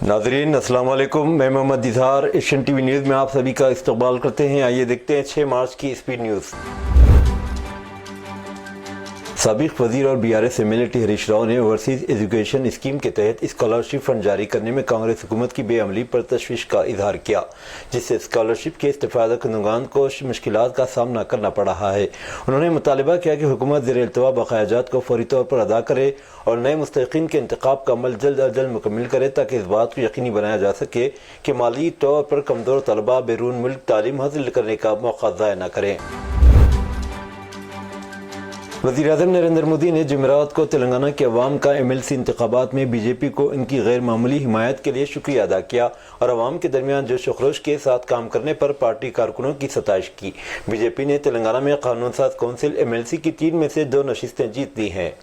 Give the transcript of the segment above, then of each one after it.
नाज़रीन अस्सलाम वालेकुम, मैं Mohammad Izhar Asian TV news में आप सभी का इस्तकबाल करते हैं। आइए देखते हैं 6 मार्च की स्पीड न्यूज़। साबिक वज़ीर और BRS MLA हरीश राव ने ओवरसीज़ एजुकेशन स्कीम के तहत स्कॉलरशिप फंड जारी करने में कांग्रेस हुकूमत की बेअमली पर तशवीश का इजहार किया, जिससे स्कॉलरशिप के इस्तिफ़ादा कुंदगान को मुश्किलात का सामना करना पड़ रहा है। उन्होंने मुतालबा किया कि हुकूमत ज़ेर-ए-इल्तवा बकायाजात को फौरी तौर पर अदा करे और नए मुस्तहिक़ीन के इंतखाब का अमल जल्द अज जल्द मुकम्मल करे, ताकि इस बात को यकीनी बनाया जा सके कि माली तौर पर कमज़ोर तलबा बैरून मुल्क तालीम हासिल करने का मौका ज़ाया न करें। वज़ीर-ए-आज़म नरेंद्र मोदी ने जुमेरात को तेलंगाना के अवाम का MLC इंतखाबात में BJP को इनकी गैर मामूली हिमायत के लिए शुक्रिया अदा किया और अवाम के दरमियान जोश व खरोश के साथ काम करने पर पार्टी कारकुनों की सताइश की। BJP ने तेलंगाना में कानून साज कौंसिल MLC की 3 में से 2 नशिस्तें जीत ली हैं।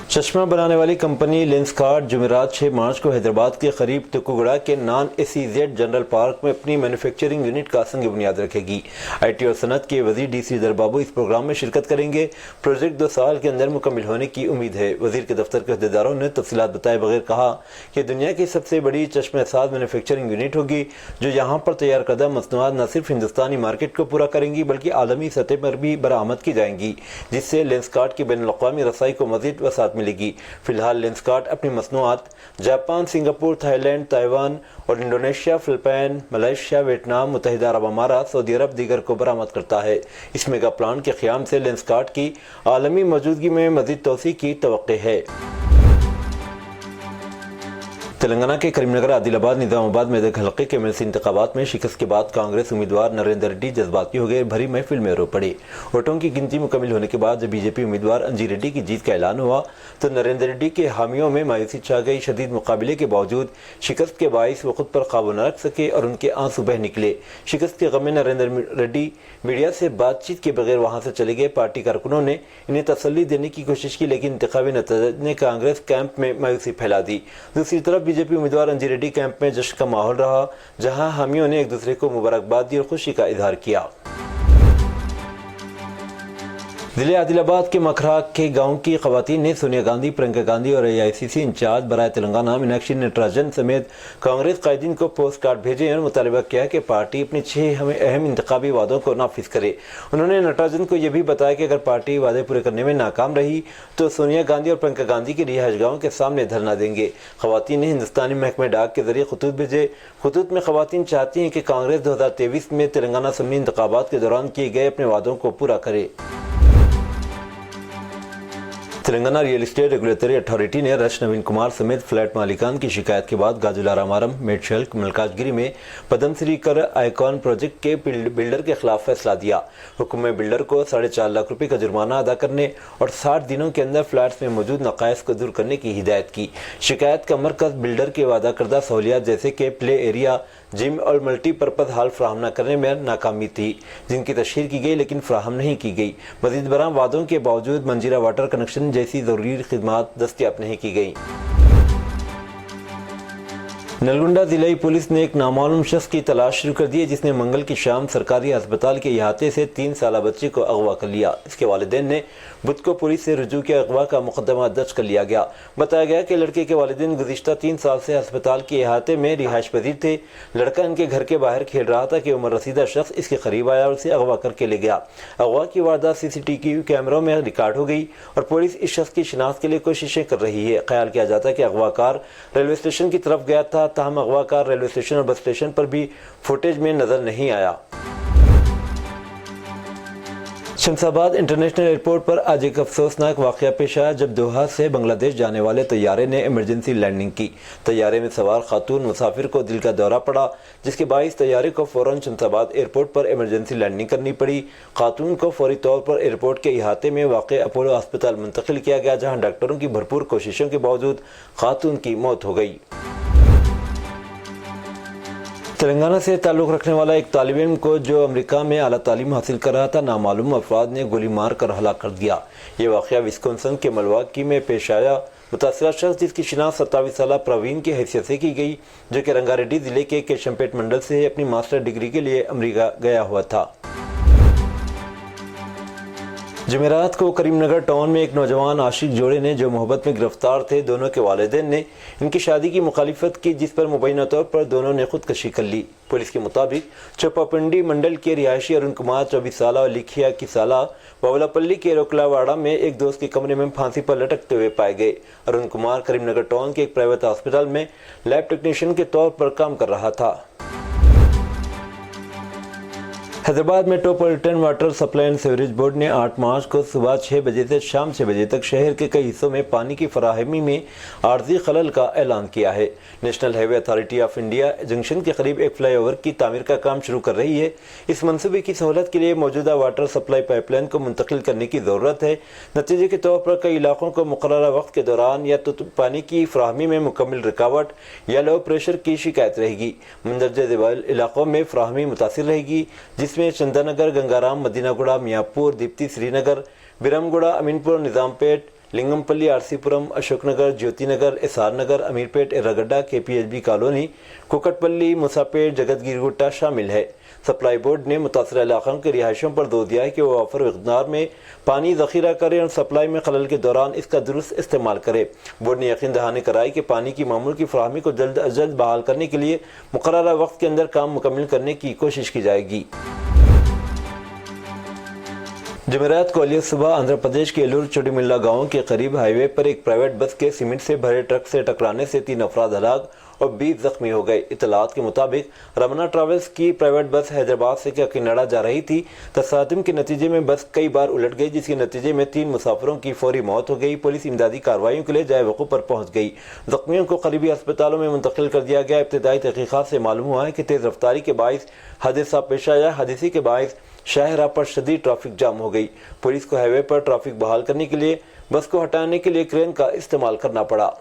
चश्मा बनाने वाली कंपनी लेंसकार्ट जुमेरात 6 मार्च को हैदराबाद के करीब तुकुगड़ा के नॉन SEZ जनरल पार्क में अपनी मैन्युफैक्चरिंग यूनिट का संग बुनियाद रखेगी। IT और सनत के वजीर DC दरबाबू इस प्रोग्राम में शिरकत करेंगे। प्रोजेक्ट 2 साल के अंदर मुकम्मल होने की उम्मीद है। वजीर के दफ्तर के अहदेदारों ने तफसीलात बताए बगैर कहा कि दुनिया की सबसे बड़ी चश्मे साज मैन्युफैक्चरिंग यूनिट होगी, जो यहाँ पर तैयार करदा मसनूआत न सिर्फ हिंदुस्तानी मार्केट को पूरा करेंगी बल्कि आलमी सतह पर भी बरामद की जाएंगी, जिससे लेंसकार्ट की बैनुल-अक़वामी रसाई को मज़ीद वसाअत मिलेगी। फिलहाल लेंसकार्ट अपनी मसनूआत जापान, सिंगापुर, थाईलैंड, ताइवान और इंडोनेशिया, फिलिपाइन, मलेशिया, वियतनाम, मुत्तहिदा अरब अमारात, सऊदी अरब दीगर को बरामद करता है। इस मेगा प्लांट के क़याम से लेंसकार्ट की आलमी मौजूदगी में मज़ीद तोसी की तवक्को है। तेलंगाना के करीमनगर, आदिलाबाद, निज़ामाबाद मेदक हल्के के MLC इंतखाबात में शिकस्त के बाद कांग्रेस उम्मीदवार नरेंद्र रेड्डी जज्बाती हो गए, भरी महफिल में रो पड़े। वोटों की गिनती मुकम्मल होने के बाद जब BJP उम्मीदवार अंजी रेड्डी की जीत का ऐलान हुआ तो नरेंद्र रेड्डी के हामियों में मायूसी छा गई। शदीद मुकाबले के बावजूद शिकस्त के बाइस वो खुद पर काबू न रख सके और उनके आंसू बह निकले। शिकस्त के गम में नरेंद्र रेड्डी मीडिया से बातचीत के बगैर वहां से चले गए। पार्टी कारकुनों ने इन्हें तसल्ली देने की कोशिश की, लेकिन इंतखाबी नतीजे ने कांग्रेस कैंप में मायूसी फैला दी। दूसरी तरफ BJP उम्मीदवार अंजी रेड्डी कैंप में जश्न का माहौल रहा, जहां हामियों ने एक दूसरे को मुबारकबाद दी और खुशी का इजहार किया। ज़िले आदिलाबाद के मखरा के गांव की ख़वातीन ने सोनिया गांधी, प्रियंका गांधी और AICC इंचार्ज बराए तेलंगाना मीनाक्षी नटराजन समेत कांग्रेस कायदीन को पोस्ट कार्ड भेजे और मुतालबा किया कि पार्टी अपने 6 अहम इंतखाबी वादों को नाफिज करे। उन्होंने नटराजन को यह भी बताया कि अगर पार्टी वादे पूरे करने में नाकाम रही तो सोनिया गांधी और प्रियंका गांधी की रिहाइशगाहों के सामने धरना देंगे। ख़वातीन ने हिंदुस्तानी महकमे डाक के जरिए खतूत भेजे। खतूत में ख़वातीन चाहती हैं कि कांग्रेस 2023 में तेलंगाना असम्बली इंतखाबात के दौरान किए गए अपने वादों को पूरा करे। Telangana real estate regulatory authority ने रश नवीन कुमार समेत फ्लैट मालिकान की शिकायत के बाद गाजुला रामारम, मेडशल, मलकाजगिरी में पद्मश्री कर आइकॉन प्रोजेक्ट के बिल्डर के खिलाफ फैसला दिया। हुक्म में बिल्डर को 4.5 लाख रुपए का जुर्माना अदा करने और 60 दिनों के अंदर फ्लैट्स में मौजूद नकायस को दूर करने की हिदायत की। शिकायत का मरकज बिल्डर के वादा करदा सहूलियात जैसे कि प्ले एरिया, जिम और मल्टीपर्पज़ हॉल फ्राहम न करने में नाकामी थी, जिनकी तशहीर की गई लेकिन फ्राहम नहीं की गई। मज़ीद बरां वादों के बावजूद मंजीरा वाटर कनेक्शन जैसी ज़रूरी खिदमात दस्तयाब नहीं की गई। नलगुंडा जिलाई पुलिस ने एक नामालूम शख्स की तलाश शुरू कर दी है, जिसने मंगल की शाम सरकारी अस्पताल के अहाते से 3 साला बच्चे को अगवा कर लिया। इसके वालिदैन ने बुध को पुलिस से रुजू किया, अगवा का मुकदमा दर्ज कर लिया गया। बताया गया कि लड़के के वालिदैन गुज़िश्ता 3 साल से अस्पताल के अहाते में रिहाइश पजीर थे। लड़का इनके घर के बाहर खेल रहा था कि उम्र रसीदा शख्स इसके करीब आया और उसे अगवा करके ले गया। अगवा की वारदात CCTV कैमरों में रिकॉर्ड हो गई और पुलिस इस शख्स की शिनाख्त के लिए कोशिशें कर रही है। ख्याल किया जाता है कि अगवाकार रेलवे स्टेशन की तरफ गया था, ताहम अगवाकार रेलवे स्टेशन और बस स्टेशन पर भी फुटेज में नजर नहीं आया। शमशाबाद इंटरनेशनल एयरपोर्ट पर आज एक अफसोसनाक वाक़या पेश आया, जब दोहा से बांग्लादेश जाने वाले तैयारे ने इमरजेंसी लैंडिंग की। तैयारे में सवार खातून मुसाफिर को दिल का दौरा पड़ा, जिसके बाइस तैयारे को फ़ौरन शमशाबाद एयरपोर्ट पर इमरजेंसी लैंडिंग करनी पड़ी। खातून को फौरी तौर पर एयरपोर्ट के अहाते में वाक़े अपोलो अस्पताल मुंतकिल किया गया, जहाँ डॉक्टरों की भरपूर कोशिशों के बावजूद खातून की मौत हो गई। तेलंगाना से ताल्लुक़ रखने वाला एक तालिब इल्म को, जो अमेरिका में आला तालीम हासिल कर रहा था, नामालूम अफराद ने गोली मार कर हलाक कर दिया। ये वाक़या विस्कॉन्सिन के मिल्वॉकी में पेश आया। मुतासिरा शख्स, जिसकी शिनाख्त 27 साला प्रवीण की हैसियत से की गई, जो कि रंगारेड्डी ज़िले के केशमपेट मंडल से अपनी मास्टर डिग्री के लिए अमेरिका गया हुआ था। जमेरात को करीम नगर टाउन में एक नौजवान आशिक जोड़े ने जो मोहब्बत में गिरफ्तार थे, दोनों के वालिदैन ने इनकी शादी की मुखालिफत की, जिस पर मुबैना तौर पर दोनों ने खुदकशी कर ली। पुलिस के मुताबिक चोपापिंडी मंडल के रिहायशी अरुण कुमार 24 साल और लिखिया की साला बावलापल्ली के रोकलावाड़ा में एक दोस्त के कमरे में फांसी पर लटकते हुए पाए गए। अरुण कुमार करीम नगर टाउन के एक प्राइवेट हॉस्पिटल में लैब टेक्नीशियन के तौर पर काम कर रहा था। Hyderabad metropolitan water supply and sewerage board ने 8 मार्च को सुबह 6 बजे से शाम 6 बजे तक शहर के कई हिस्सों में पानी की फराहमी में आर्जी खलल का ऐलान किया है। National highway authority of India junction के करीब एक फ्लाईओवर की तामीर का काम शुरू कर रही है। इस मनसूबे की सहूलत के लिए मौजूदा वाटर सप्लाई पाइपलाइन को मुंतकिल करने की ज़रूरत है। नतीजे के तौर पर कई इलाकों को मुकर्ररा वक्त के दौरान या तो पानी की फराहमी में मुकम्मल रुकावट या लो प्रेशर की शिकायत रहेगी। मंदरजा ज़ैल इलाकों में फराहमी मुतासिर रहेगी, जिसमें चंदानगर, गंगाराम, मदीनागुड़ा, मियाँपुर, दीप्ति, श्रीनगर, बिरमगुड़ा, अमीनपुर, निज़ामपेट, लिंगमपल्ली, आरसीपुरम, अशोकनगर, ज्योतिनगर, एसआर नगर, अमीरपेट, एर्रागड्डा, केपीएचबी कॉलोनी, कुकटपल्ली, मुसापेट, जगतगिरी गुट्टा शामिल है। सप्लाई बोर्ड ने मुतासरा इलाकों के रिहायशों पर जोर दिया है कि वो ऑफर मिक़दार में पानी ज़ख़ीरा करें और सप्लाई में खलल के दौरान इसका दुरुस्त इस्तेमाल करें। बोर्ड ने यकीन दहानी कराई कि पानी की मामूल की फराहमी को जल्द अज जल्द बहाल करने के लिए मुकर्ररा वक्त के अंदर काम मुकम्मल करने की कोशिश की जाएगी। जमेरात को अलिया सुबह आंध्र प्रदेश के एलूर चोडीमिल्ला गांव के करीब हाईवे पर एक प्राइवेट बस के सीमेंट से भरे ट्रक से टकराने से 3 अफराद हलाक और 20 जख्मी हो गए। इतलात के मुताबिक रमना ट्रैवल्स की प्राइवेट बस हैदराबाद से काकीनाडा जा रही थी। तसादम के नतीजे में बस कई बार उलट गई, जिसके नतीजे में 3 मुसाफिरों की फौरी मौत हो गई। पुलिस इमदादी कार्रवाइयों के लिए जाए वक़ूफ़ पर पहुंच गई। जख्मियों को करीबी अस्पतालों में मुंतकिल कर दिया गया। इब्तदाई तहकीकात से मालूम हुआ है कि तेज़ रफ्तारी के बाइस हादसा पेश आया। हादसे के बाइस शाहराह पर शदीद ट्रैफिक जाम हो गई। पुलिस को हाईवे पर ट्रैफिक बहाल करने के लिए बस को हटाने के लिए क्रेन का इस्तेमाल करना पड़ा।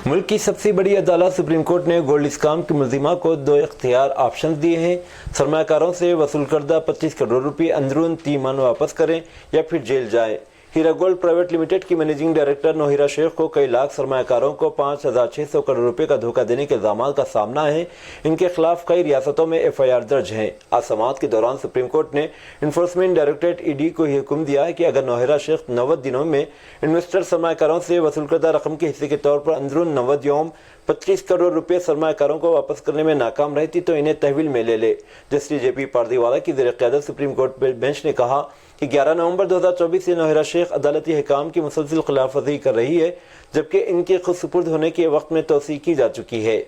मुल्क की सबसे बड़ी अदालत सुप्रीम कोर्ट ने गोल्ड स्कैम के मुलजिमा को 2 इख्तियार ऑप्शन दिए हैं। सरमाकारों से वसूल करदा 25 करोड़ रुपये अंदरून 3 माह वापस करें या फिर जेल जाएं। हीरा गोल्ड प्राइवेट लिमिटेड की मैनेजिंग डायरेक्टर नोहिरा शेख को कई लाख सरमाकारों को 5,600 करोड़ रुपए का धोखा देने के इल्जामात का सामना है। इनके खिलाफ कई रियासतों में FIR दर्ज हैं। आज समाअत के दौरान सुप्रीम कोर्ट ने इन्फोर्समेंट डायरेक्टरेट ED को यह हुक्म दिया है कि अगर नोहिरा शेख 90 दिनों में इन्वेस्टर सरमाकारों से वसूल करदा रकम के हिस्से के तौर पर अंदरून 90 यौम 25 करोड़ रुपए सरमाकारों को वापस करने में नाकाम रहती तो इन्हें तहवील में ले ले। जस्टिस JP पारदीवाला की ज़ेर क़यादत सुप्रीम कोर्ट बेंच ने कहा कि 11 नवंबर 2024 से नोहिरा शेख अदालती अहकाम की मुसलसल खिलाफवर्जी कर रही है, जबकि इनके खुद सुपुर्द होने के वक्त में तौसीक़ की जा चुकी है।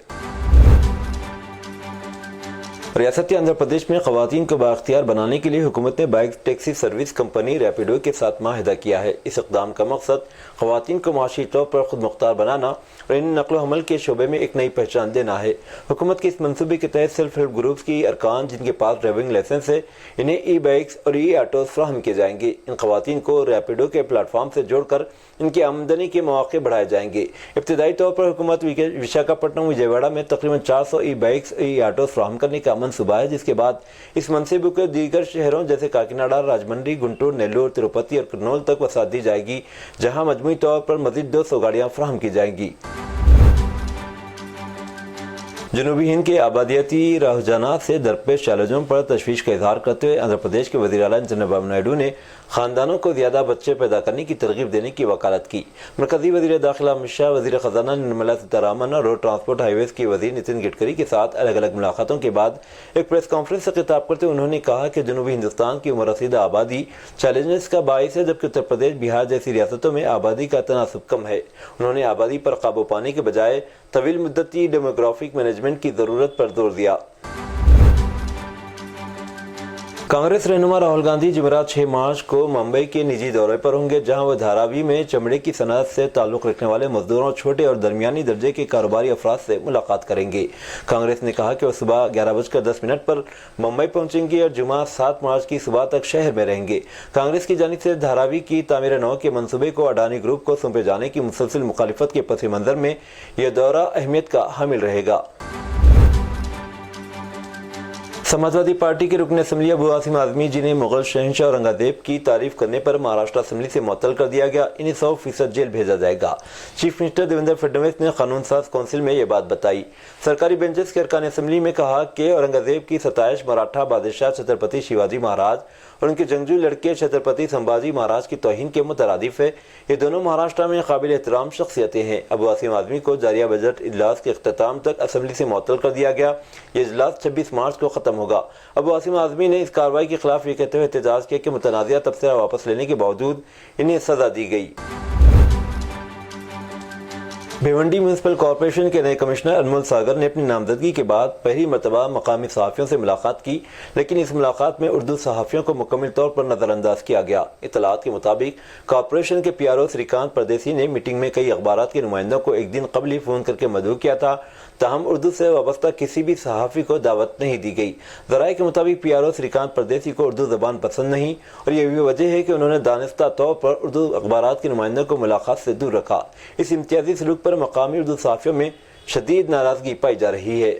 रियासती आंध्र प्रदेश में ख़वातीन को बाख्तियार बनाने के लिए हुकूमत ने bike taxi service company Rapido के साथ माहिदा किया है। इस इक़दाम का मकसद ख़वातीन को माशी तौर पर खुद मुख्तार बनाना और इन नक़्ल हमल के शोबे में एक नई पहचान देना है। हुकूमत के इस मनसूबे के तहत सेल्फ हेल्प ग्रुप्स की अरकान जिनके पास ड्राइविंग लाइसेंस है, इन्हें ई-बाइक्स और ई-ऑटोज़ फराहम किए जाएंगे। इन ख़वातीन को रैपिडो के प्लेटफॉर्म से जोड़कर इनकी आमदनी के मौके बढ़ाए जाएंगे। इब्तदाई तौर पर हुकूमत विशाखापट्टनम विजयवाड़ा में तकरीबन 400 ई-बाइक्स ई-ऑटोज़ फराहम करने का मंसूबा है, जिसके बाद इस मनसूबे को दीगर शहरों जैसे काकीनाडा, राजमंड्री, गुंटूर, नेल्लोर, तिरुपति और कर्नूल तक वसात दी जाएगी, जहां मजमूई तौर पर मज़ीद 200 गाड़ियां फराहम की जाएंगी। जनूबी हिंद के आबादियाती रुझानात से दरपेश चैलेंजों पर तशवीश का इजहार करते हुए आंध्र प्रदेश के वज़ीर आला चंद्रबाबू नायडू ने खानदानों को ज़्यादा बच्चे पैदा करने की तरगीब देने की वकालत की। मरकज़ी वज़ीर दाखिला अमित शाह, वज़ीर ख़ज़ाना निर्मला सीतारमण और रोड ट्रांसपोर्ट हाईवेज़ के वज़ीर नितिन गडकरी के साथ अलग अलग मुलाकातों के बाद एक प्रेस कॉन्फ्रेंस से खिताब करते हुए उन्होंने कहा कि जनूबी हिंदुस्तान की उम्र-रसीदा आबादी चैलेंजेस का बाइस है, जबकि उत्तर प्रदेश, बिहार जैसी रियासतों में आबादी का तनासब कम है। उन्होंने आबादी पर काबू पाने के बजाय तवील मुद्दती डेमोग्राफिक मैनेजमेंट की ज़रूरत पर जोर दिया। कांग्रेस रहनुमा राहुल गांधी जुमेरात 6 मार्च को मुंबई के निजी दौरे पर होंगे, जहां वह धारावी में चमड़े की सनअत से ताल्लुक़ रखने वाले मजदूरों, छोटे और दरमियानी दर्जे के कारोबारी अफराद से मुलाकात करेंगे। कांग्रेस ने कहा कि वह सुबह 11:10 पर मुंबई पहुंचेंगे और जुमा 7 मार्च की सुबह तक शहर में रहेंगे। कांग्रेस की जानिब से धारावी की तामीर-ए-नौ के मंसूबे को अडानी ग्रुप को सौंपे जाने की मुसलसल मुखालिफत के पस मंज़र में यह दौरा अहमियत का हामिल रहेगा। समाजवादी पार्टी के रुकन असम्बली अबू आसिम आजमी जिन्हें मुगल शहंशाह औरंगजेब की तारीफ करने पर महाराष्ट्र असम्बली से मुअत्तल कर दिया गया, इन्हें 100% जेल भेजा जाएगा। चीफ मिनिस्टर देवेंद्र फडणवीस ने कानून साज काउंसिल में ये बात बताई। सरकारी बेंचेस के अरकान असम्बली में कहा कि औरंगजेब की सताइश मराठा बादशाह छत्रपति शिवाजी महाराज और उनके जंगजू लड़के छत्रपति संभाजी महाराज की तौहीन के मुतरादिफ है। ये दोनों महाराष्ट्र में काबिल एहतराम शख्सियतें हैं। अबू आसिम आजमी को जारिया बजट इजलास के अख्ताम तक असम्बली से मुअत्तल कर दिया गया। ये इजलास 26 मार्च को खत्म होगा। अबू आसिम आजमी ने इस कार्रवाई के खिलाफ ये कहते हुए एहतजाज किया कि मुतनाज़िया तबसरा वापस लेने के बावजूद इन्हें सजा दी गई। भिवंडी म्यूनसिपल कॉरपोरेशन के नए कमिश्नर अनमोल सागर ने अपनी नामजदगी के बाद पहली मरतबा मकामी सहाफ़ियों से मुलाकात की, लेकिन इस मुलाकात में उर्दू सहाफ़ियों को मुकम्मल तौर पर नज़रअंदाज किया गया। इतलात के मुताबिक कॉरपोरेशन के PRO श्रीकांत परदेसी ने मीटिंग में कई अखबारात के नुमाइंदों को एक दिन कबल ही फ़ोन करके मदऊ किया था, ताहम उर्दू से वाबस्ता किसी भी सहाफ़ी को दावत नहीं दी गई। ज़राए के मुताबिक PRO श्रीकांत परदेसी को उर्दू ज़बान पसंद नहीं और यह भी वजह है कि उन्होंने दानिस्ता तौर पर उर्दू अखबारात के नुमाइंदों को मुलाकात से दूर रखा। इस इम्तियाजी सलूक पर मकामी उर्दू सहाफ़ियों में शदीद नाराज़गी पाई जा रही है।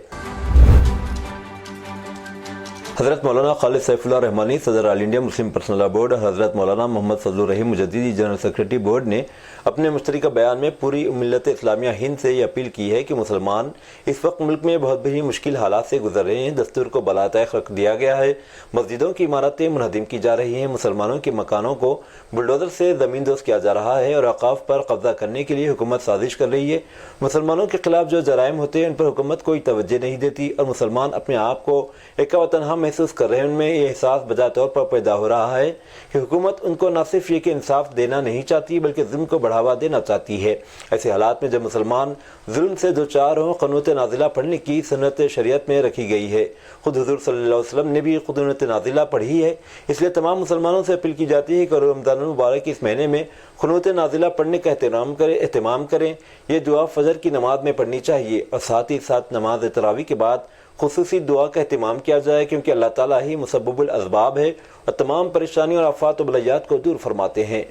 हज़रत मौलाना खालिद सैफुल्लाह रहमानी सदर all India Muslim personal law board और हज़रत मौलाना मोहम्मद फजलुर रहीम मुजद्दिदी जनरल सेक्रेटरी बोर्ड ने अपने मुश्तरका बयान में पूरी मिल्लत इस्लामिया हिंद से ये अपील की है कि मुसलमान इस वक्त मुल्क में बहुत ही मुश्किल हालात से गुजर रहे हैं। दस्तूर को बलातैक रख दिया गया है, मस्जिदों की इमारतें मुनहदिम की जा रही हैं, मुसलमानों के मकानों को बुलडोज़र से ज़मीन दोस्त किया जा रहा है और औक़ाफ़ पर कब्जा करने के लिए हुकूमत साजिश कर रही है। मुसलमानों के खिलाफ जो जराइम होते हैं उन पर हुकूमत कोई तवज्जो नहीं देती और मुसलमान अपने आप को एक व तन्हा महसूस कर रहे हैं। उनमें ये एहसास बजा तौर पर पैदा हो रहा है कि हुकूमत उनको न सिर्फ ये कि इंसाफ देना नहीं चाहती बल्कि जुल्म को बढ़ावा देना चाहती है। ऐसे हालात में जब मुसलमान जुल्म से दो चार हों, क़ुनूत नाज़िला पढ़ने की सुन्नत शरीयत में रखी गई है। खुद हुज़ूर सल्लल्लाहु अलैहि वसल्लम ने भी क़ुनूत नाज़िला पढ़ी है। इसलिए तमाम मुसलमानों से अपील की जाती है कि रमज़ान मुबारक इस महीने में क़ुनूत नाज़िला पढ़ने का एहतमाम करें। ये दुआ फजर की नमाज में पढ़नी चाहिए और साथ ही साथ नमाज तरावी के बाद खुसूसी दुआ का एहतमाम किया जाए, क्योंकि अल्लाह ताला ही मुसब्बिबुल असबाब है और तमाम परेशानियों और आफात व बलायात को दूर फरमाते हैं।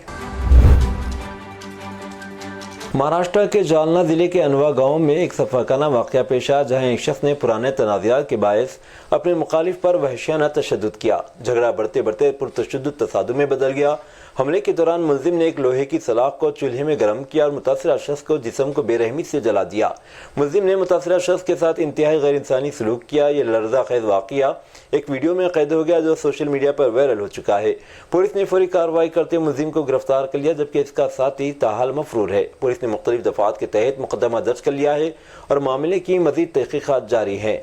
महाराष्ट्र के जालना ज़िले के अनवा गांव में एक सफाकाना वाक़या पेश आया, जहां एक शख्स ने पुराने तनाज़ात के बायस अपने मुखालिफ पर वहशियाना तशद्दुद किया। झगड़ा बढ़ते बढ़ते पुरतशद्दुद तसादुम में बदल गया। हमले के दौरान मुलजिम ने एक लोहे की सलाख को चूल्हे में गर्म किया और मुतासिरा शख्स को जिस्म को बेरहमी से जला दिया। मुलजिम ने मुतासिरा शख्स के साथ इंतहाई गैर इंसानी सलूक किया। ये लर्ज़ा खेज़ वाक़या एक वीडियो में कैद हो गया जो सोशल मीडिया पर वायरल हो चुका है। पुलिस ने फौरी कार्रवाई करते मुलजिम को गिरफ्तार कर लिया, जबकि इसका साथी ताहाल मफरूर है। पुलिस ने मुख्तलिफ दफ़ात के तहत मुकदमा दर्ज कर लिया है और मामले की मज़ीद तहक़ीक़ात जारी है।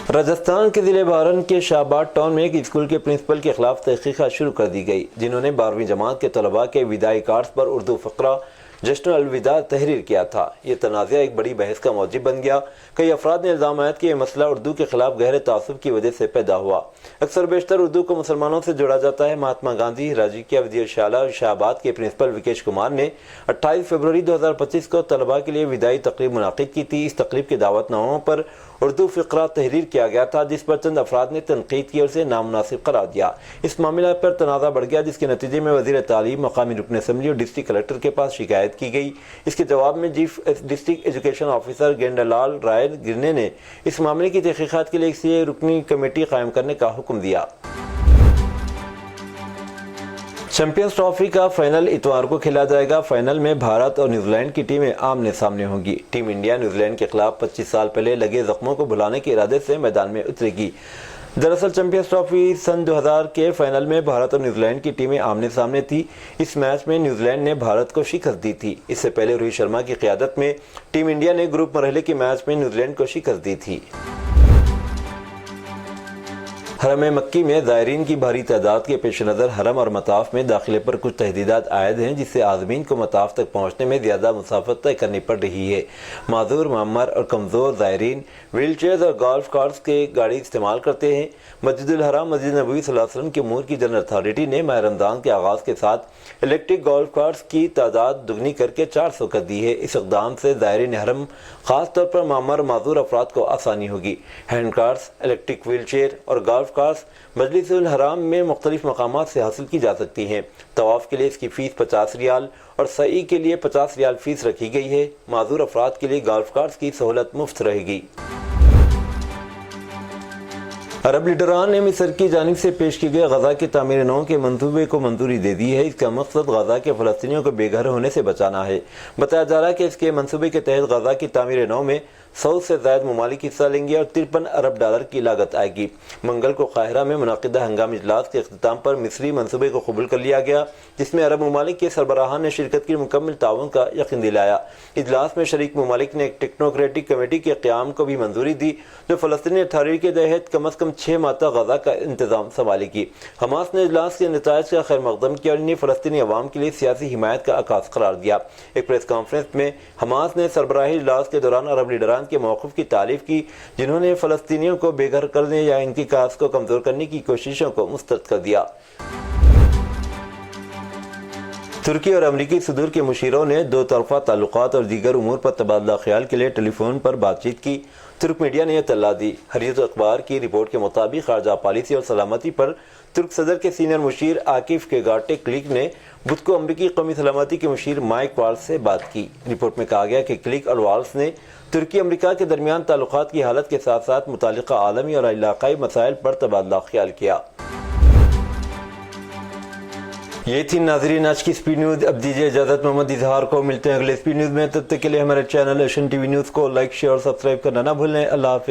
राजस्थान के ज़िले बारन के शाहबाद टाउन में एक स्कूल के प्रिंसिपल के खिलाफ तहक़ीक़ात शुरू कर दी गई, जिन्होंने 12वीं जमात के तलबा के विदाई कार्ड्स पर उर्दू फ़क़रा जश्न अलविदा तहरीर किया था। ये तनाज़ा एक बड़ी बहस का मौजब बन गया। कई अफराद ने इल्ज़ाम आयद कि यह मसला उर्दू के खिलाफ गहरे तासुब की वजह से पैदा हुआ। अक्सर बेशतर उर्दू को मुसलमानों से जोड़ा जाता है। महात्मा गांधी राजकीय विद्याशाला और शाहबाद के प्रिंसिपल विकेश कुमार ने 28 फरवरी 2025 को तलबा के लिए विदाई तकरीब मुनाकिद की थी। इस तकरीब के दावतनामों पर उर्दू फ़क़रा तहरीर किया गया था, जिस पर चंद अफराद ने तनकीद की और उसे नामुनासिब करार दिया। इस मामले पर तनाज़ा बढ़ गया, जिसके नतीजे में वज़ीर तालीम, मकामी रुकन असम्बली और डिस्ट्रिक्ट कलेक्टर के पास शिकायत की गई। इसके जवाब में चीफ डिस्ट्रिक्ट एजुकेशन ऑफिसर गेंडालाल राय गिरने ने इस मामले की तहक़ीक़ात के लिए एक रुकनी कमेटी कायम करने का हुक्म दिया। चैंपियंस ट्रॉफी का फाइनल इतवार को खेला जाएगा। फाइनल में भारत और न्यूजीलैंड की टीमें आमने सामने होंगी। टीम इंडिया न्यूजीलैंड के खिलाफ 25 साल पहले लगे जख्मों को भुलाने के इरादे से मैदान में उतरेगी। दरअसल चैंपियंस ट्रॉफी सन 2000 के फाइनल में भारत और न्यूजीलैंड की टीमें आमने सामने थी। इस मैच में न्यूजीलैंड ने भारत को शिकस्त दी थी। इससे पहले रोहित शर्मा की क़यादत में टीम इंडिया ने ग्रुप मरहले के मैच में न्यूजीलैंड को शिकस्त दी थी। हरम मक्की में ज़ायरीन की भारी तादाद के पेश नज़र हरम और मताफ़ में दाखिले पर कुछ तहदीदात आयद हैं, जिससे आज़मीन को मताफ़ तक पहुँचने में ज़्यादा मुसाफत तय करनी पड़ रही है। माजूर, मामर और कमज़ोर ज़ायरीन व्हील चेयर और गोल्फ कार्ट्स के गाड़ी इस्तेमाल करते हैं। मस्जिदुल हराम मस्जिद नबवी सल्लल्लाहु अलैहि वसल्लम के उमूर की जनरल अथॉरिटी ने माह रमज़ान के आगाज़ के साथ इलेक्ट्रिक गोल्फ कार्ट्स की तादाद दुगनी करके 400 कर दी है। इस इक़दाम से ज़ायरीन हरम ख़ास तौर पर मामर माजूर अफराद को आसानी होगी। Hand carts, electric wheel chair और गोल्फ कार्ट्स मजलिसुल हराम में मुख्तलिफ मकामात से हासिल की जा सकती हैं। तवाफ़ के लिए इसकी फ़ीस 50 रियाल और सई के लिए 50 रियाल फ़ीस रखी गई है। माजूर अफराद के लिए गोल्फ कार्ट्स की सहूलत मुफ्त रहेगी। عرب لیڈران نے مصر کی جانب سے پیش کی گئے غزہ کی تعمیر نو کے منصوبے کو منظوری دے دی ہے۔ اس کا مقصد غزہ کے فلسطینیوں کو بے گھر ہونے سے بچانا ہے۔ بتایا جا رہا ہے کہ اس کے منصوبے کے تحت غزہ کی تعمیر نو میں 100 سے زائد ممالک حصہ لیں گے اور 53 ارب ڈالر کی لاگت آئے گی۔ منگل کو قاہرہ میں منعقدہ ہنگامی اجلاس کے اختتام پر مصری منصوبے کو قبول کر لیا گیا، جس میں عرب ممالک کے سربراہان نے شرکت کی مکمل تعاون کا یقین دلایا۔ اجلاس میں شریک ممالک نے ایک ٹیکنوکریٹک کمیٹی کے قیام کو بھی منظوری دی جو فلسطینی اتھارٹی کے تحت کم از کم 6 ماہ تک غزہ کا انتظام سنبھالے گی۔ حماس نے اجلاس کے نتائج کا خیر مقدم کیا اور انہیں فلسطینی عوام کے لیے سیاسی حمایت کا عکاس قرار دیا۔ ایک پریس کانفرنس میں حماس نے سربراہی اجلاس کے دوران عرب لیڈران کے موقف کی تعریف کی، جنہوں نے فلسطینیوں کو بے گھر کرنے یا ان کی کاز کو کمزور کرنے کی کوششوں کو مسترد کر دیا۔ ترکی اور امریکی صدور کے مشیروں نے دو طرفہ تعلقات اور دیگر امور پر تبادلہ خیال کے لیے ٹیلی فون پر بات چیت کی۔ ترک میڈیا نے اطلاع دی۔ حریت اخبار کی رپورٹ کے مطابق خارجہ پالیسی اور سلامتی پر ترک صدر کے سینئر مشیر عاکف کیگارٹے کلیک نے بدھ کو امریکی قومی سلامتی کے مشیر مائک والز سے بات کی۔ رپورٹ میں کہا گیا کہ کلیک اور والز نے ترکی امریکہ کے درمیان تعلقات کی حالت کے ساتھ ساتھ متعلقہ عالمی اور علاقائی مسائل پر تبادلہ خیال کیا۔ یہ تھی ناظرین آج کی سپیڈ نیوز۔ اب دیجیے اجازت محمد اظہار کو، ملتے ہیں اگلے سپیڈ نیوز میں۔ تب تک کے لیے ہمارے channel Asian T V news کو لائک، شیئر اور سبسکرائب کرنا نہ بھولیں۔ اللہ حافظ۔